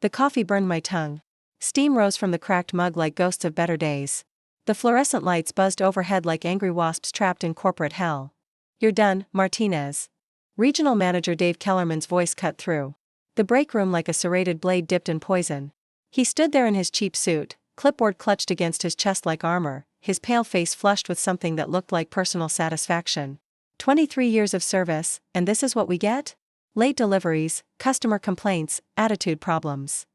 The coffee burned my tongue. Steam rose from the cracked mug like ghosts of better days. The fluorescent lights buzzed overhead like angry wasps trapped in corporate hell. "You're done, Martinez." Regional Manager Dave Kellerman's voice cut through the break room like a serrated blade dipped in poison. He stood there in his cheap suit, clipboard clutched against his chest like armor, his pale face flushed with something that looked like personal satisfaction. 23 years of service, and this is what we get? Late deliveries, customer complaints, attitude problems.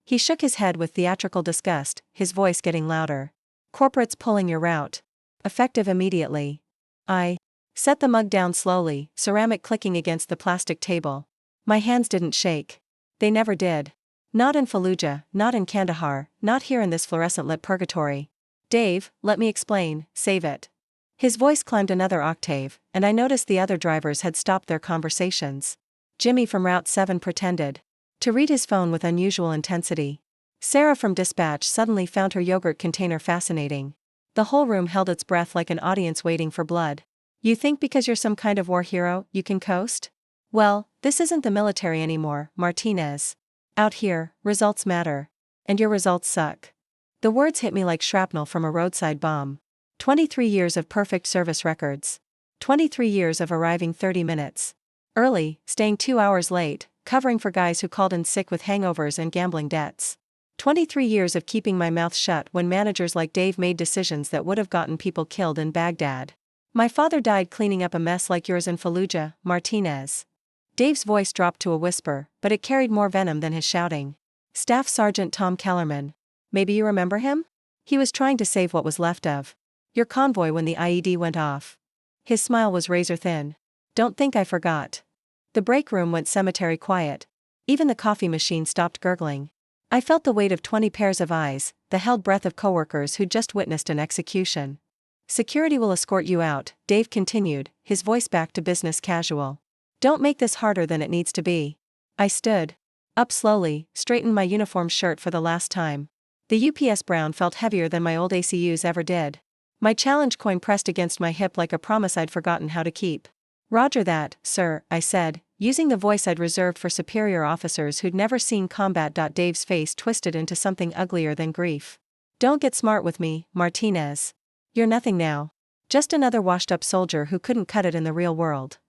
He shook his head with theatrical disgust, his voice getting louder. "Corporate's pulling your route. Effective immediately." I set the mug down slowly, ceramic clicking against the plastic table. My hands didn't shake. They never did. Not in Fallujah, not in Kandahar, not here in this fluorescent-lit purgatory. "Dave, let me explain, save it." His voice climbed another octave, and I noticed the other drivers had stopped their conversations. Jimmy from Route 7 pretended to read his phone with unusual intensity. Sarah from Dispatch suddenly found her yogurt container fascinating. The whole room held its breath like an audience waiting for blood. "You think because you're some kind of war hero, you can coast? Well, this isn't the military anymore, Martinez. Out here, results matter. And your results suck." The words hit me like shrapnel from a roadside bomb. 23 years of perfect service records. 23 years of arriving 30 minutes early, staying 2 hours late, covering for guys who called in sick with hangovers and gambling debts. 23 years of keeping my mouth shut when managers like Dave made decisions that would have gotten people killed in Baghdad. "My father died cleaning up a mess like yours in Fallujah, Martinez." Dave's voice dropped to a whisper, but it carried more venom than his shouting. "Staff Sergeant Tom Kellerman. Maybe you remember him? He was trying to save what was left of your convoy when the IED went off." His smile was razor thin. "Don't think I forgot." The break room went cemetery quiet. Even the coffee machine stopped gurgling. I felt the weight of 20 pairs of eyes, the held breath of coworkers who'd just witnessed an execution. "Security will escort you out," Dave continued, his voice back to business casual. "Don't make this harder than it needs to be." I stood up slowly, straightened my uniform shirt for the last time. The UPS brown felt heavier than my old ACUs ever did. My challenge coin pressed against my hip like a promise I'd forgotten how to keep. "Roger that, sir," I said, using the voice I'd reserved for superior officers who'd never seen combat. Dave's face twisted into something uglier than grief. "Don't get smart with me, Martinez. You're nothing now. Just another washed-up soldier who couldn't cut it in the real world."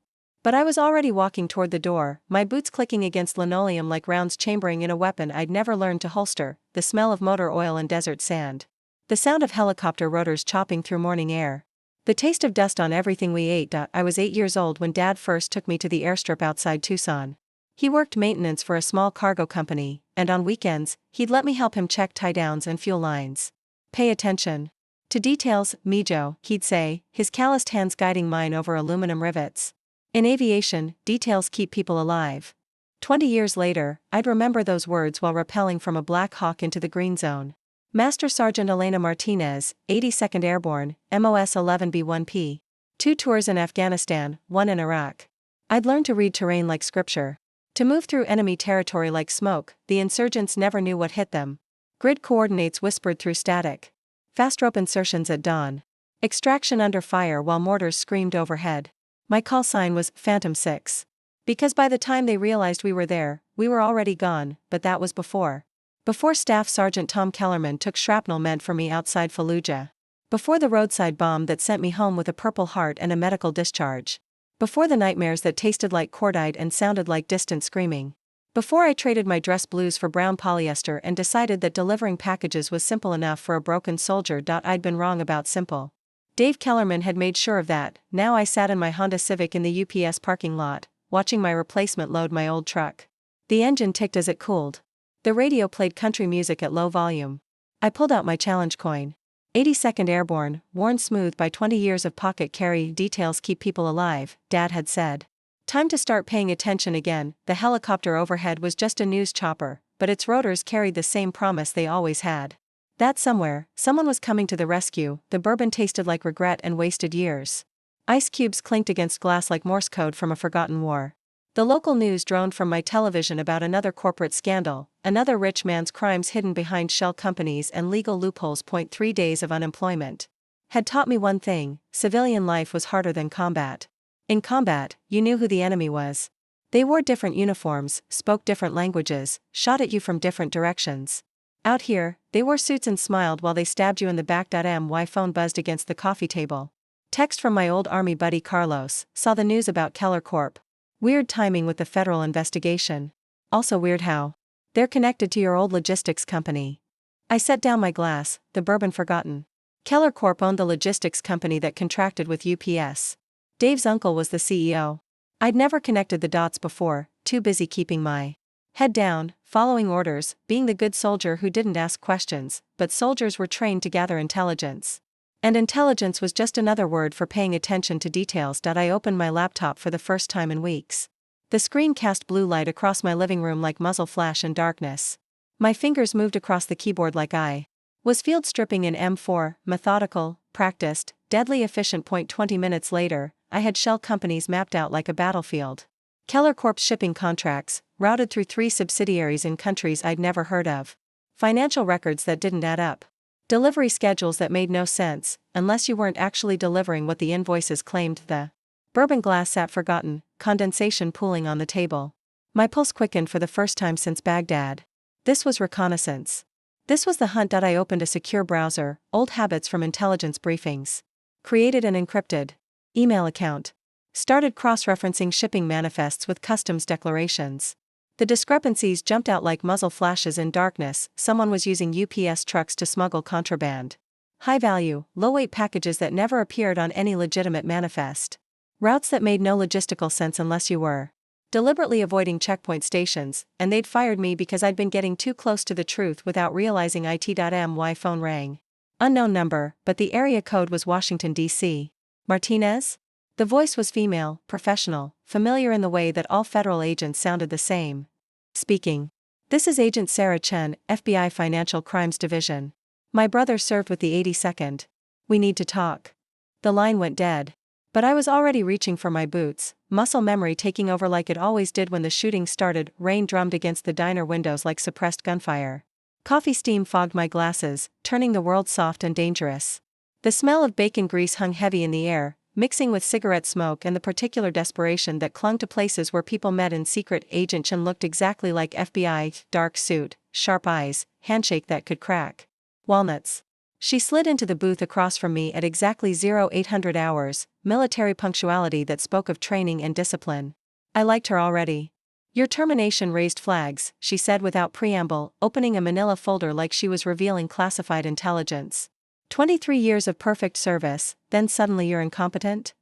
But I was already walking toward the door, my boots clicking against linoleum like rounds chambering in a weapon I'd never learned to holster, the smell of motor oil and desert sand. The sound of helicopter rotors chopping through morning air. The taste of dust on everything we ate. I was 8 years old when Dad first took me to the airstrip outside Tucson. He worked maintenance for a small cargo company, and on weekends, he'd let me help him check tie-downs and fuel lines. "Pay attention to details, Mijo," he'd say, his calloused hands guiding mine over aluminum rivets. In aviation, details keep people alive. 20 years later, I'd remember those words while rappelling from a Black Hawk into the green zone. Master Sergeant Elena Martinez, 82nd Airborne, MOS 11B1P. 2 tours in Afghanistan, 1 in Iraq. I'd learned to read terrain like scripture. To move through enemy territory like smoke, the insurgents never knew what hit them. Grid coordinates whispered through static. Fast rope insertions at dawn. Extraction under fire while mortars screamed overhead. My call sign was Phantom 6. Because by the time they realized we were there, we were already gone, but that was before. Before Staff Sergeant Tom Kellerman took shrapnel meant for me outside Fallujah. Before the roadside bomb that sent me home with a Purple Heart and a medical discharge. Before the nightmares that tasted like cordite and sounded like distant screaming. Before I traded my dress blues for brown polyester and decided that delivering packages was simple enough for a broken soldier. I'd been wrong about simple. Dave Kellerman had made sure of that. Now I sat in my Honda Civic in the UPS parking lot, watching my replacement load my old truck. The engine ticked as it cooled. The radio played country music at low volume. I pulled out my challenge coin. 82nd Airborne, worn smooth by 20 years of pocket carry. "Details keep people alive," Dad had said. Time to start paying attention again. The helicopter overhead was just a news chopper, but its rotors carried the same promise they always had. That somewhere, someone was coming to the rescue. The bourbon tasted like regret and wasted years. Ice cubes clinked against glass like Morse code from a forgotten war. The local news droned from my television about another corporate scandal, another rich man's crimes hidden behind shell companies and legal loopholes. 3 days of unemployment had taught me one thing: civilian life was harder than combat. In combat, you knew who the enemy was. They wore different uniforms, spoke different languages, shot at you from different directions. Out here, they wore suits and smiled while they stabbed you in the back. My phone buzzed against the coffee table. Text from my old army buddy Carlos, saw the news about Keller Corp. Weird timing with the federal investigation. Also weird how they're connected to your old logistics company. I set down my glass, the bourbon forgotten. Keller Corp owned the logistics company that contracted with UPS. Dave's uncle was the CEO. I'd never connected the dots before, too busy keeping my head down, following orders, being the good soldier who didn't ask questions, but soldiers were trained to gather intelligence. And intelligence was just another word for paying attention to details. I opened my laptop for the first time in weeks. The screen cast blue light across my living room like muzzle flash in darkness. My fingers moved across the keyboard like I was field stripping in M4, methodical, practiced, deadly efficient. 20 minutes later, I had shell companies mapped out like a battlefield. Keller Corp's shipping contracts, routed through 3 subsidiaries in countries I'd never heard of. Financial records that didn't add up. Delivery schedules that made no sense, unless you weren't actually delivering what the invoices claimed. The bourbon glass sat forgotten, condensation pooling on the table. My pulse quickened for the first time since Baghdad. This was reconnaissance. This was the hunt. I opened a secure browser, old habits from intelligence briefings. Created an encrypted email account. Started cross-referencing shipping manifests with customs declarations. The discrepancies jumped out like muzzle flashes in darkness. Someone was using UPS trucks to smuggle contraband. High-value, low-weight packages that never appeared on any legitimate manifest. Routes that made no logistical sense unless you were deliberately avoiding checkpoint stations, and they'd fired me because I'd been getting too close to the truth without realizing it. My phone rang. Unknown number, but the area code was Washington, D.C. Martinez? The voice was female, professional, familiar in the way that all federal agents sounded the same. Speaking. This is Agent Sarah Chen, FBI Financial Crimes Division. My brother served with the 82nd. We need to talk. The line went dead. But I was already reaching for my boots, muscle memory taking over like it always did when the shooting started. Rain drummed against the diner windows like suppressed gunfire. Coffee steam fogged my glasses, turning the world soft and dangerous. The smell of bacon grease hung heavy in the air, mixing with cigarette smoke and the particular desperation that clung to places where people met in secret. Agent Chen looked exactly like FBI, dark suit, sharp eyes, handshake that could crack walnuts. She slid into the booth across from me at exactly 0800 hours, military punctuality that spoke of training and discipline. I liked her already. Your termination raised flags, she said without preamble, opening a manila folder like she was revealing classified intelligence. 23 years of perfect service, then suddenly you're incompetent?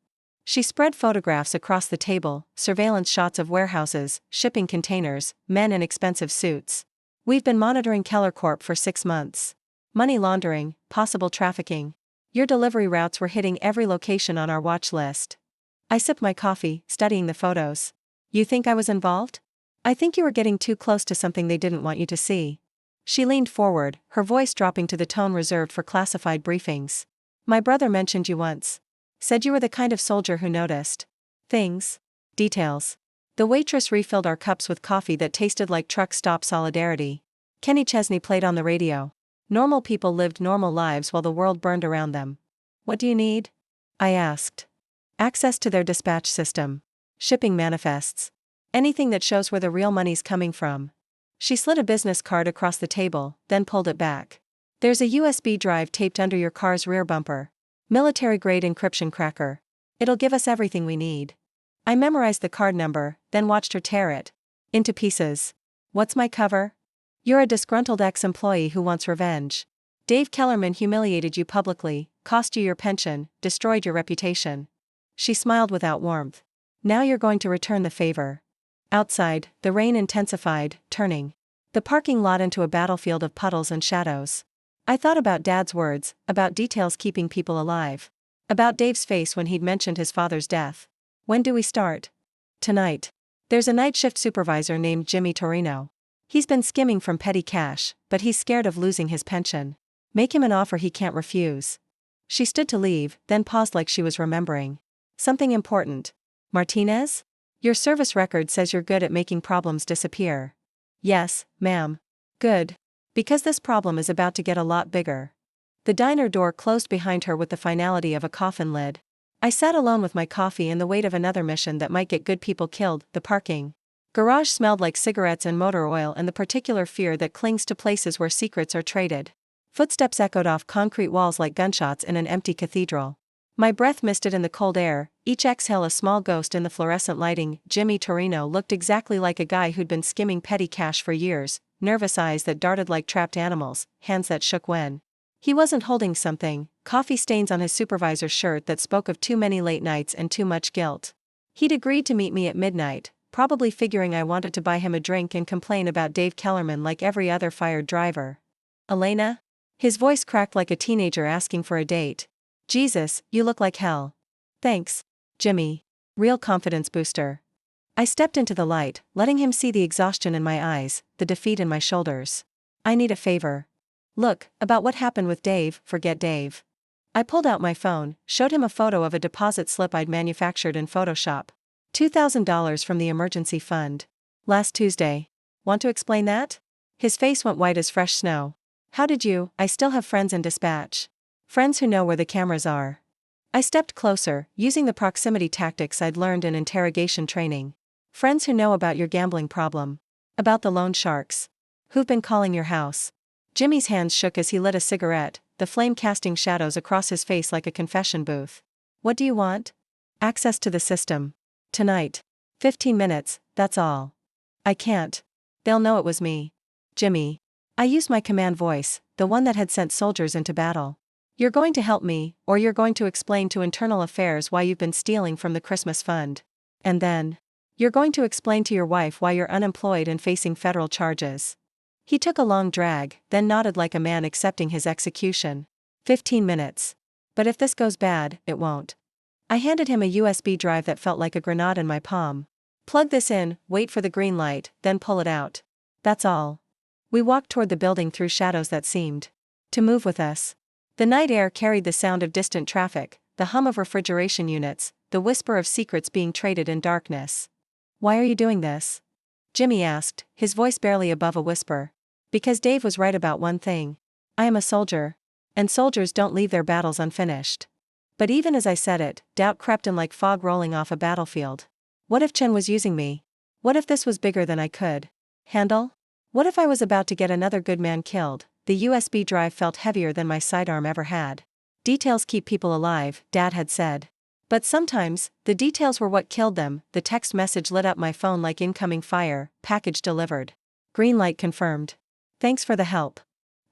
She spread photographs across the table, surveillance shots of warehouses, shipping containers, men in expensive suits. We've been monitoring Keller Corp for 6 months. Money laundering, possible trafficking. Your delivery routes were hitting every location on our watch list. I sipped my coffee, studying the photos. You think I was involved? I think you were getting too close to something they didn't want you to see. She leaned forward, her voice dropping to the tone reserved for classified briefings. My brother mentioned you once. Said you were the kind of soldier who noticed things. Details. The waitress refilled our cups with coffee that tasted like truck stop solidarity. Kenny Chesney played on the radio. Normal people lived normal lives while the world burned around them. What do you need? I asked. Access to their dispatch system. Shipping manifests. Anything that shows where the real money's coming from. She slid a business card across the table, then pulled it back. There's a USB drive taped under your car's rear bumper. Military-grade encryption cracker. It'll give us everything we need. I memorized the card number, then watched her tear it into pieces. What's my cover? You're a disgruntled ex-employee who wants revenge. Dave Kellerman humiliated you publicly, cost you your pension, destroyed your reputation. She smiled without warmth. Now you're going to return the favor. Outside, the rain intensified, turning the parking lot into a battlefield of puddles and shadows. I thought about Dad's words, about details keeping people alive. About Dave's face when he'd mentioned his father's death. When do we start? Tonight. There's a night shift supervisor named Jimmy Torino. He's been skimming from petty cash, but he's scared of losing his pension. Make him an offer he can't refuse. She stood to leave, then paused like she was remembering something important. Martinez? Your service record says you're good at making problems disappear. Yes, ma'am. Good. Because this problem is about to get a lot bigger. The diner door closed behind her with the finality of a coffin lid. I sat alone with my coffee and the weight of another mission that might get good people killed, the parking Garage smelled like cigarettes and motor oil and the particular fear that clings to places where secrets are traded. Footsteps echoed off concrete walls like gunshots in an empty cathedral. My breath misted in the cold air, each exhale a small ghost in the fluorescent lighting. Jimmy Torino looked exactly like a guy who'd been skimming petty cash for years, nervous eyes that darted like trapped animals, hands that shook when he wasn't holding something, coffee stains on his supervisor's shirt that spoke of too many late nights and too much guilt. He'd agreed to meet me at midnight, probably figuring I wanted to buy him a drink and complain about Dave Kellerman like every other fired driver. Elena? His voice cracked like a teenager asking for a date. Jesus, you look like hell. Thanks, Jimmy. Real confidence booster. I stepped into the light, letting him see the exhaustion in my eyes, the defeat in my shoulders. I need a favor. Look, about what happened with Dave, forget Dave. I pulled out my phone, showed him a photo of a deposit slip I'd manufactured in Photoshop. $2,000 from the emergency fund. Last Tuesday. Want to explain that? His face went white as fresh snow. How did you? I still have friends in dispatch. Friends who know where the cameras are. I stepped closer, using the proximity tactics I'd learned in interrogation training. Friends who know about your gambling problem. About the loan sharks. Who've been calling your house. Jimmy's hands shook as he lit a cigarette, the flame casting shadows across his face like a confession booth. What do you want? Access to the system. Tonight. 15 minutes, that's all. I can't. They'll know it was me. Jimmy. I used my command voice, the one that had sent soldiers into battle. You're going to help me, or you're going to explain to Internal Affairs why you've been stealing from the Christmas fund. And then, you're going to explain to your wife why you're unemployed and facing federal charges. He took a long drag, then nodded like a man accepting his execution. 15 minutes. But if this goes bad, it won't. I handed him a USB drive that felt like a grenade in my palm. Plug this in, wait for the green light, then pull it out. That's all. We walked toward the building through shadows that seemed to move with us. The night air carried the sound of distant traffic, the hum of refrigeration units, the whisper of secrets being traded in darkness. Why are you doing this? Jimmy asked, his voice barely above a whisper. Because Dave was right about one thing. I am a soldier. And soldiers don't leave their battles unfinished. But even as I said it, doubt crept in like fog rolling off a battlefield. What if Chen was using me? What if this was bigger than I could handle? What if I was about to get another good man killed? The USB drive felt heavier than my sidearm ever had. Details keep people alive, Dad had said. But sometimes, the details were what killed them. The text message lit up my phone like incoming fire, package delivered. Green light confirmed. Thanks for the help.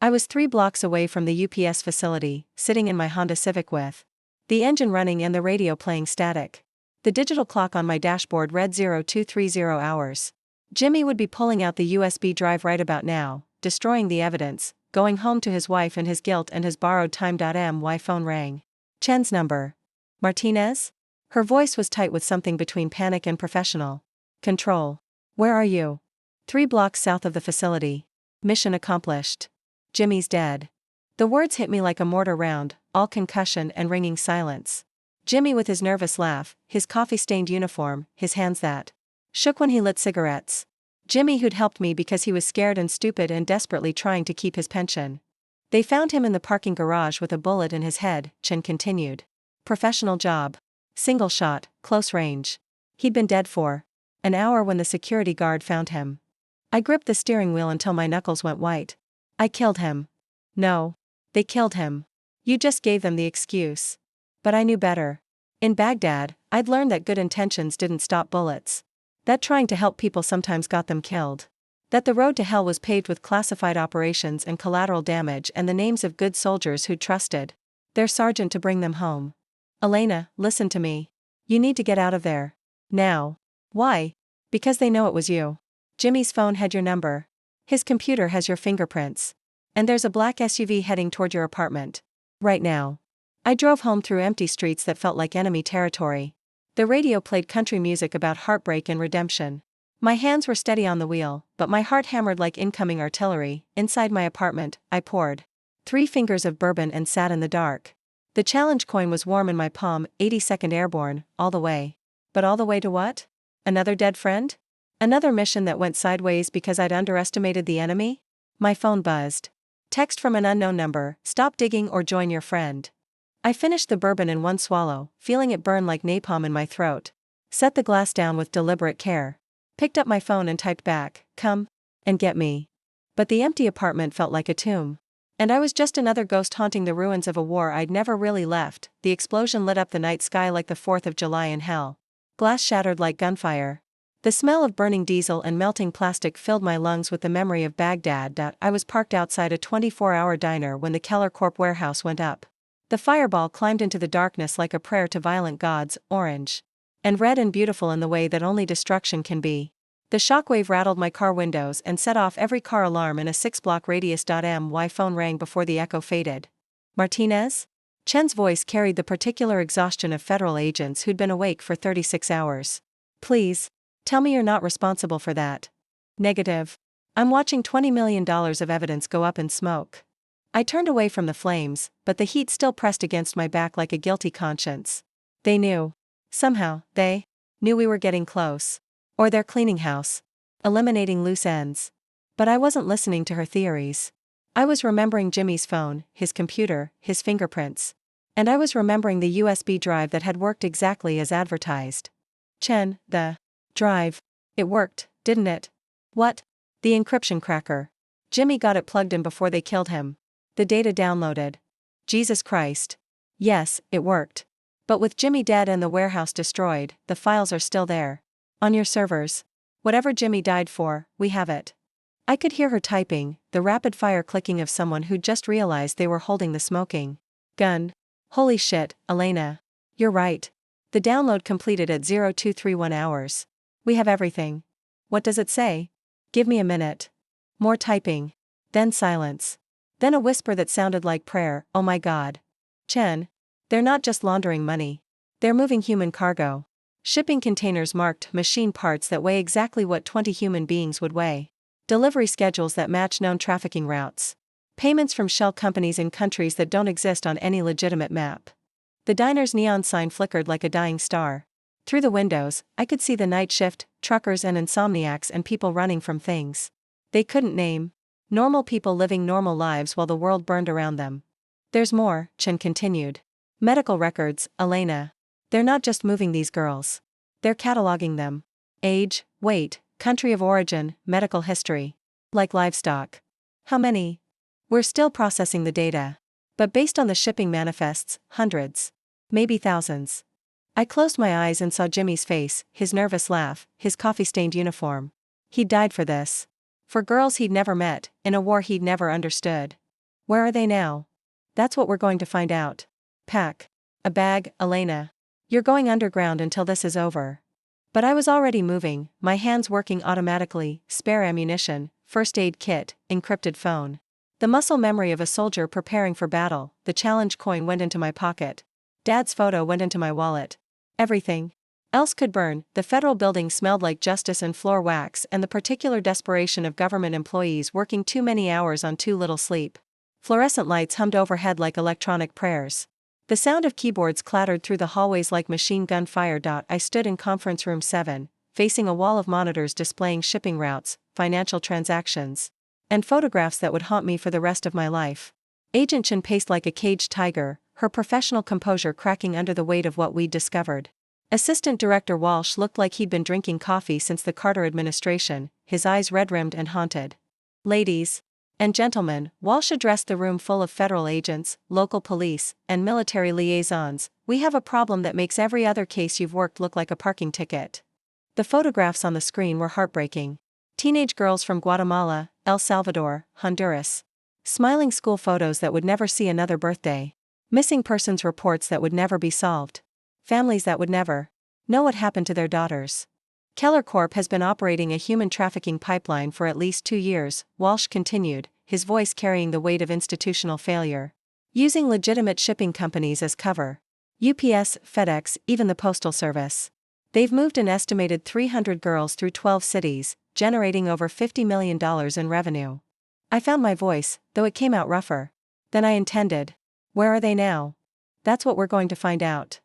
I was 3 blocks away from the UPS facility, sitting in my Honda Civic with the engine running and the radio playing static. The digital clock on my dashboard read 0230 hours. Jimmy would be pulling out the USB drive right about now, destroying the evidence, going home to his wife and his guilt and his borrowed time. My phone rang. Chen's number. Martinez? Her voice was tight with something between panic and professional. Control. Where are you? 3 blocks south of the facility. Mission accomplished. Jimmy's dead. The words hit me like a mortar round, all concussion and ringing silence. Jimmy with his nervous laugh, his coffee-stained uniform, his hands that shook when he lit cigarettes. Jimmy who'd helped me because he was scared and stupid and desperately trying to keep his pension. They found him in the parking garage with a bullet in his head, Chen continued. Professional job. Single shot, close range. He'd been dead for an hour when the security guard found him. I gripped the steering wheel until my knuckles went white. I killed him. No. They killed him. You just gave them the excuse. But I knew better. In Baghdad, I'd learned that good intentions didn't stop bullets. That trying to help people sometimes got them killed. That the road to hell was paved with classified operations and collateral damage and the names of good soldiers who'd trusted their sergeant to bring them home. Elena, listen to me. You need to get out of there. Now. Why? Because they know it was you. Jimmy's phone had your number. His computer has your fingerprints. And there's a black SUV heading toward your apartment. Right now. I drove home through empty streets that felt like enemy territory. The radio played country music about heartbreak and redemption. My hands were steady on the wheel, but my heart hammered like incoming artillery. Inside my apartment, I poured 3 fingers of bourbon and sat in the dark. The challenge coin was warm in my palm, 82nd Airborne, all the way. But all the way to what? Another dead friend? Another mission that went sideways because I'd underestimated the enemy? My phone buzzed. Text from an unknown number, stop digging or join your friend. I finished the bourbon in one swallow, feeling it burn like napalm in my throat. Set the glass down with deliberate care. Picked up my phone and typed back, "Come and get me." But the empty apartment felt like a tomb. And I was just another ghost haunting the ruins of a war I'd never really left. The explosion lit up the night sky like the 4th of July in hell. Glass shattered like gunfire. The smell of burning diesel and melting plastic filled my lungs with the memory of Baghdad. I was parked outside a 24-hour diner when the Keller Corp warehouse went up. The fireball climbed into the darkness like a prayer to violent gods, orange and red and beautiful in the way that only destruction can be. The shockwave rattled my car windows and set off every car alarm in a 6-block radius. My phone rang before the echo faded. "Martinez?" Chen's voice carried the particular exhaustion of federal agents who'd been awake for 36 hours. "Please, tell me you're not responsible for that." "Negative. I'm watching $20 million of evidence go up in smoke." I turned away from the flames, but the heat still pressed against my back like a guilty conscience. They knew. Somehow, they knew we were getting close. Or their cleaning house. Eliminating loose ends. But I wasn't listening to her theories. I was remembering Jimmy's phone, his computer, his fingerprints. And I was remembering the USB drive that had worked exactly as advertised. Chen, the drive. It worked, didn't it? What? The encryption cracker. Jimmy got it plugged in before they killed him. The data downloaded. Jesus Christ. Yes, it worked. But with Jimmy dead and the warehouse destroyed, the files are still there. On your servers. Whatever Jimmy died for, we have it. I could hear her typing, the rapid-fire clicking of someone who'd just realized they were holding the smoking gun. Holy shit, Elena. You're right. The download completed at 0231 hours. We have everything. What does it say? Give me a minute. More typing. Then silence. Then a whisper that sounded like prayer, "Oh my God. Chen. They're not just laundering money. They're moving human cargo. Shipping containers marked machine parts that weigh exactly what 20 human beings would weigh. Delivery schedules that match known trafficking routes. Payments from shell companies in countries that don't exist on any legitimate map." The diner's neon sign flickered like a dying star. Through the windows, I could see the night shift, truckers and insomniacs and people running from things they couldn't name. Normal people living normal lives while the world burned around them. "There's more," Chen continued. "Medical records, Elena. They're not just moving these girls. They're cataloging them. Age, weight, country of origin, medical history. Like livestock. How many? We're still processing the data. But based on the shipping manifests, hundreds. Maybe thousands." I closed my eyes and saw Jimmy's face, his nervous laugh, his coffee-stained uniform. He'd died for this. For girls he'd never met, in a war he'd never understood. Where are they now? That's what we're going to find out. Pack a bag, Elena. You're going underground until this is over. But I was already moving, my hands working automatically, spare ammunition, first aid kit, encrypted phone. The muscle memory of a soldier preparing for battle. The challenge coin went into my pocket. Dad's photo went into my wallet. Everything else could burn. The federal building smelled like justice and floor wax and the particular desperation of government employees working too many hours on too little sleep. Fluorescent lights hummed overhead like electronic prayers. The sound of keyboards clattered through the hallways like machine gun fire. I stood in conference room 7, facing a wall of monitors displaying shipping routes, financial transactions, and photographs that would haunt me for the rest of my life. Agent Chen paced like a caged tiger, her professional composure cracking under the weight of what we'd discovered. Assistant Director Walsh looked like he'd been drinking coffee since the Carter administration, his eyes red-rimmed and haunted. "Ladies and gentlemen," Walsh addressed the room full of federal agents, local police, and military liaisons, "we have a problem that makes every other case you've worked look like a parking ticket." The photographs on the screen were heartbreaking. Teenage girls from Guatemala, El Salvador, Honduras. Smiling school photos that would never see another birthday. Missing persons reports that would never be solved. Families that would never know what happened to their daughters. Keller Corp has been operating a human trafficking pipeline for at least 2 years, Walsh continued, his voice carrying the weight of institutional failure. Using legitimate shipping companies as cover. UPS, FedEx, even the Postal Service. They've moved an estimated 300 girls through 12 cities, generating over $50 million in revenue. I found my voice, though it came out rougher than I intended. Where are they now? That's what we're going to find out.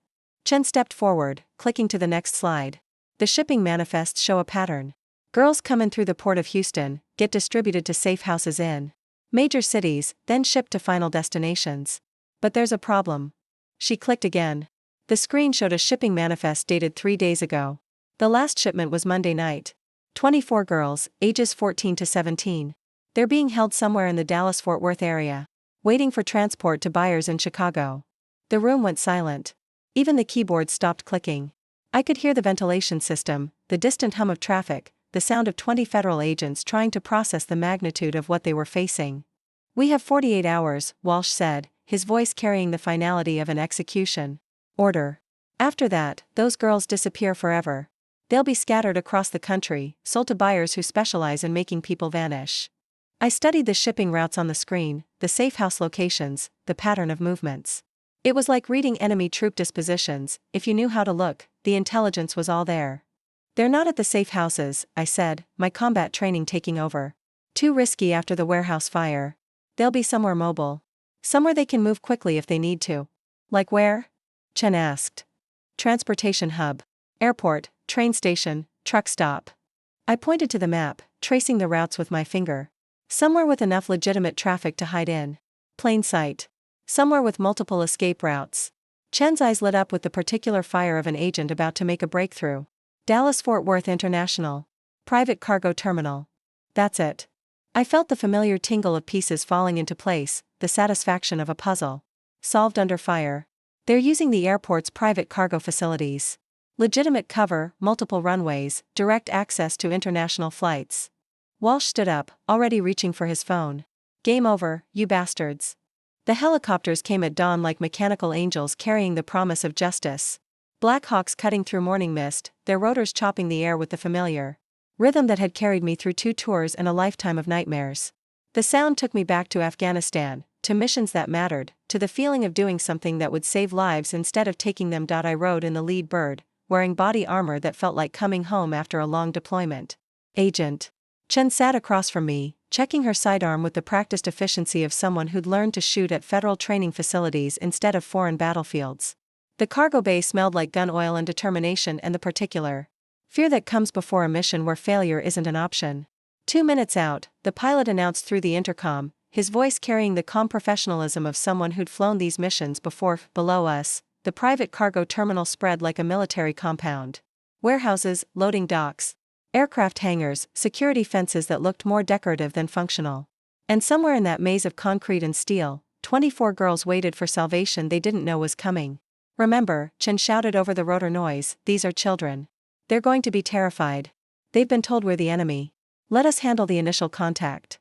Chen stepped forward, clicking to the next slide. The shipping manifests show a pattern. Girls come in through the port of Houston, get distributed to safe houses in major cities, then shipped to final destinations. But there's a problem. She clicked again. The screen showed a shipping manifest dated 3 days ago. The last shipment was Monday night. 24 girls, ages 14 to 17. They're being held somewhere in the Dallas-Fort Worth area, waiting for transport to buyers in Chicago. The room went silent. Even the keyboard stopped clicking. I could hear the ventilation system, the distant hum of traffic, the sound of 20 federal agents trying to process the magnitude of what they were facing. "We have 48 hours, Walsh said, his voice carrying the finality of an execution order. "After that, those girls disappear forever. They'll be scattered across the country, sold to buyers who specialize in making people vanish." I studied the shipping routes on the screen, the safe house locations, the pattern of movements. It was like reading enemy troop dispositions. If you knew how to look, the intelligence was all there. "They're not at the safe houses," I said, my combat training taking over. "Too risky after the warehouse fire. They'll be somewhere mobile. Somewhere they can move quickly if they need to." "Like where?" Chen asked. "Transportation hub. Airport, train station, truck stop." I pointed to the map, tracing the routes with my finger. "Somewhere with enough legitimate traffic to hide in plain sight. Somewhere with multiple escape routes." Chen's eyes lit up with the particular fire of an agent about to make a breakthrough. "Dallas-Fort Worth International. Private cargo terminal. That's it." I felt the familiar tingle of pieces falling into place, the satisfaction of a puzzle solved under fire. They're using the airport's private cargo facilities. Legitimate cover, multiple runways, direct access to international flights. Walsh stood up, already reaching for his phone. "Game over, you bastards." The helicopters came at dawn like mechanical angels carrying the promise of justice. Black hawks cutting through morning mist, their rotors chopping the air with the familiar rhythm that had carried me through 2 tours and a lifetime of nightmares. The sound took me back to Afghanistan, to missions that mattered, to the feeling of doing something that would save lives instead of taking them. I rode in the lead bird, wearing body armor that felt like coming home after a long deployment. "Agent." Chen sat across from me, checking her sidearm with the practiced efficiency of someone who'd learned to shoot at federal training facilities instead of foreign battlefields. The cargo bay smelled like gun oil and determination and the particular fear that comes before a mission where failure isn't an option. 2 minutes out, the pilot announced through the intercom, his voice carrying the calm professionalism of someone who'd flown these missions before. Below us, the private cargo terminal spread like a military compound. Warehouses, loading docks, aircraft hangars, security fences that looked more decorative than functional. And somewhere in that maze of concrete and steel, 24 girls waited for salvation they didn't know was coming. "Remember," Chen shouted over the rotor noise, "these are children. They're going to be terrified. They've been told we're the enemy. Let us handle the initial contact."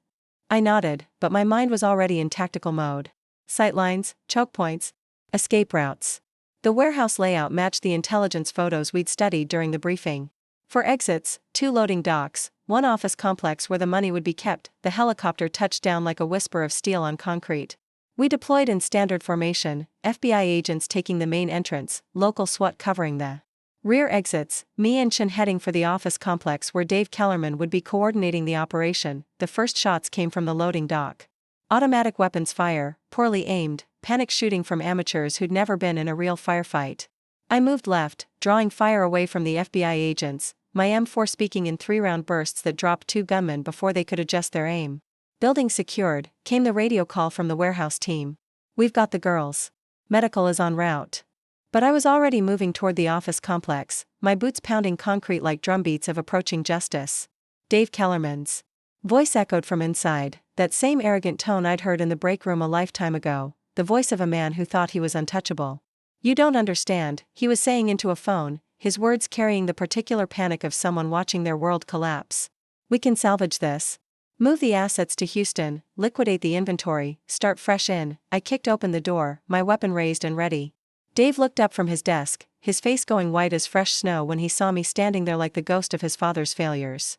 I nodded, but my mind was already in tactical mode. Sightlines, choke points, escape routes. The warehouse layout matched the intelligence photos we'd studied during the briefing. For exits, 2 loading docks, 1 office complex where the money would be kept. The helicopter touched down like a whisper of steel on concrete. We deployed in standard formation, FBI agents taking the main entrance, local SWAT covering the rear exits, me and Chen heading for the office complex where Dave Kellerman would be coordinating the operation. The first shots came from the loading dock. Automatic weapons fire, poorly aimed, panic shooting from amateurs who'd never been in a real firefight. I moved left, drawing fire away from the FBI agents, my M4 speaking in 3-round bursts that dropped 2 gunmen before they could adjust their aim. Building secured, came the radio call from the warehouse team. "We've got the girls. Medical is en route." But I was already moving toward the office complex, my boots pounding concrete like drumbeats of approaching justice. Dave Kellerman's voice echoed from inside, that same arrogant tone I'd heard in the break room a lifetime ago, the voice of a man who thought he was untouchable. "You don't understand," he was saying into a phone, his words carrying the particular panic of someone watching their world collapse. "We can salvage this. Move the assets to Houston, liquidate the inventory, start fresh in." I kicked open the door, my weapon raised and ready. Dave looked up from his desk, his face going white as fresh snow when he saw me standing there like the ghost of his father's failures.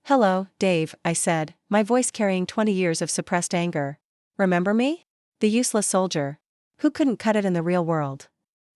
"Hello, Dave," I said, my voice carrying 20 years of suppressed anger. "Remember me? The useless soldier who couldn't cut it in the real world."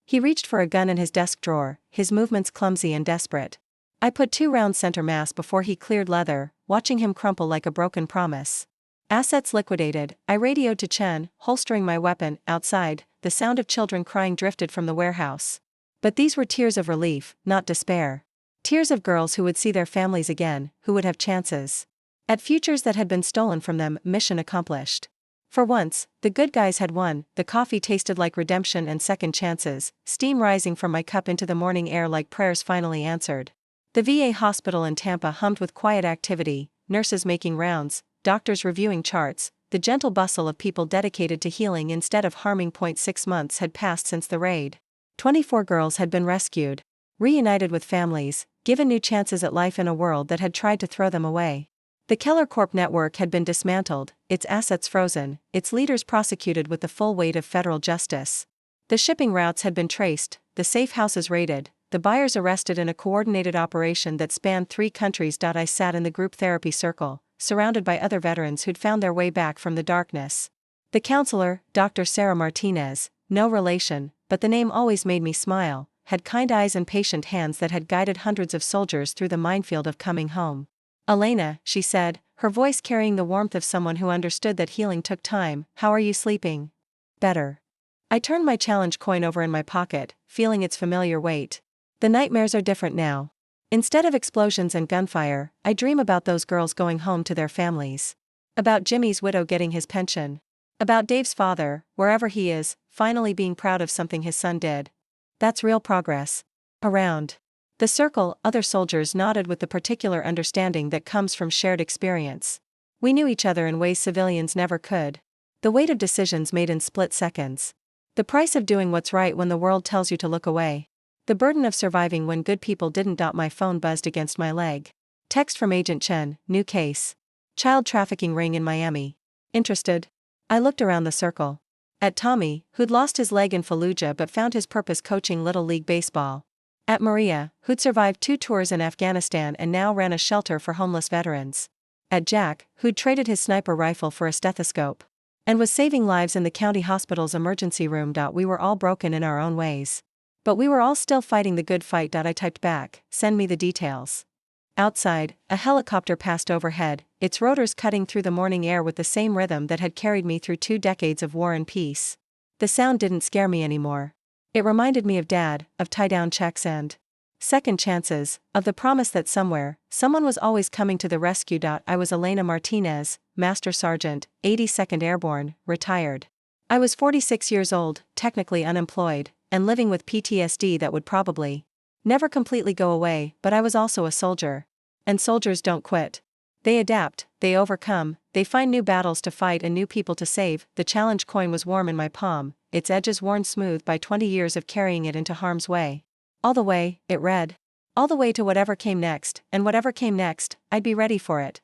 He reached for a gun in his desk drawer, his movements clumsy and desperate. I put 2 rounds center mass before he cleared leather, watching him crumple like a broken promise. Assets liquidated, I radioed to Chen, holstering my weapon. Outside, the sound of children crying drifted from the warehouse. But these were tears of relief, not despair. Tears of girls who would see their families again, who would have chances at futures that had been stolen from them. Mission accomplished. For once, the good guys had won. The coffee tasted like redemption and second chances, steam rising from my cup into the morning air like prayers finally answered. The VA hospital in Tampa hummed with quiet activity, nurses making rounds, doctors reviewing charts, the gentle bustle of people dedicated to healing instead of harming. 6 months had passed since the raid. 24 girls had been rescued, reunited with families, given new chances at life in a world that had tried to throw them away. The Keller Corp network had been dismantled, its assets frozen, its leaders prosecuted with the full weight of federal justice. The shipping routes had been traced, the safe houses raided, the buyers arrested in a coordinated operation that spanned 3 countries. I sat in the group therapy circle, surrounded by other veterans who'd found their way back from the darkness. The counselor, Dr. Sarah Martinez, no relation, but the name always made me smile, had kind eyes and patient hands that had guided hundreds of soldiers through the minefield of coming home. "Elena," she said, her voice carrying the warmth of someone who understood that healing took time, "how are you sleeping?" "Better." I turned my challenge coin over in my pocket, feeling its familiar weight. The nightmares are different now. Instead of explosions and gunfire, I dream about those girls going home to their families. About Jimmy's widow getting his pension. About Dave's father, wherever he is, finally being proud of something his son did. That's real progress. Around the circle, other soldiers nodded with the particular understanding that comes from shared experience. We knew each other in ways civilians never could. The weight of decisions made in split seconds. The price of doing what's right when the world tells you to look away. The burden of surviving when good people didn't. My phone buzzed against my leg. Text from Agent Chen, new case. Child trafficking ring in Miami. Interested? I looked around the circle. At Tommy, who'd lost his leg in Fallujah but found his purpose coaching Little League Baseball. At Maria, who'd survived 2 tours in Afghanistan and now ran a shelter for homeless veterans. At Jack, who'd traded his sniper rifle for a stethoscope. And was saving lives in the county hospital's emergency room. We were all broken in our own ways. But we were all still fighting the good fight. I typed back, "Send me the details." Outside, a helicopter passed overhead, its rotors cutting through the morning air with the same rhythm that had carried me through 2 decades of war and peace. The sound didn't scare me anymore. It reminded me of Dad, of tie-down checks and second chances, of the promise that somewhere, someone was always coming to the rescue. I was Elena Martinez, Master Sergeant, 82nd Airborne, retired. I was 46 years old, technically unemployed, and living with PTSD that would probably never completely go away, but I was also a soldier. And soldiers don't quit. They adapt, they overcome, they find new battles to fight and new people to save. The challenge coin was warm in my palm, its edges worn smooth by 20 years of carrying it into harm's way. All the way, it read. All the way to whatever came next, and whatever came next, I'd be ready for it.